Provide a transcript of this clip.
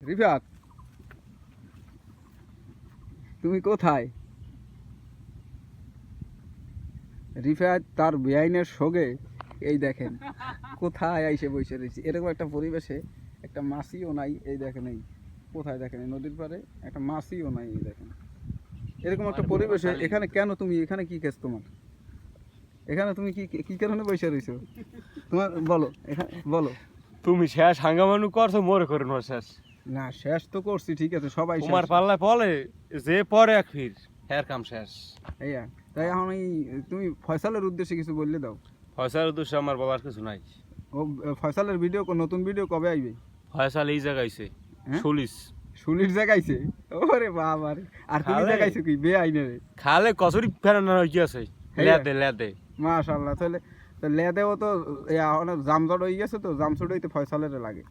রিফাত, তুমি কোথায়? রিফাত তার বেআইনের সঙ্গে এই দেখেন কোথায় আইসে বসে রয়েছে। এরকম একটা পরিবেশে একটা মাছিও নাই। এই দেখেন, এই কোথায় দেখেন, এই নদীর পাড়ে একটা মাছিও নাই। এই দেখেন এরকম একটা পরিবেশে এখানে কেন তুমি? এখানে কি কেস তোমার? এখানে তুমি কি কি কারণে বসে রয়েছো? তোমার বলো, এখানে বলো। তুমি শেষ হাঙ্গামানু করছো, মোরে করে নো শেষ। না, শেষ তো করছি, ঠিক আছে, সবাই তোমার শেষ। পাল্লায় পলে যে পরে এক ফির হের কাম শেষ। এইয়া তাই এখন এই তুমি ফয়সালের উদ্দেশ্যে কিছু বললে দাও। ফয়সাল উদ্দেশ্যে আমার বলার কিছু নাই। ও ফয়সালের ভিডিও, নতুন ভিডিও কবে আইবে? ফয়সাল এই জায়গাইছে হ্যাঁ? শুলিস শুনির জায়গাইছে? ওরে বাবা রে! আর তুমি খালে। জায়গাইছো কি বেআইনে রে? খালে কচুরি ফেরানো হয়ে আছে। হ্যাঁ। লেদে লেদে মাশাআল্লাহ। তাহলে তো লেদেও তো এখন জামজট হয়ে গেছে, তো জামসুট হইতে ফয়সালের লাগে।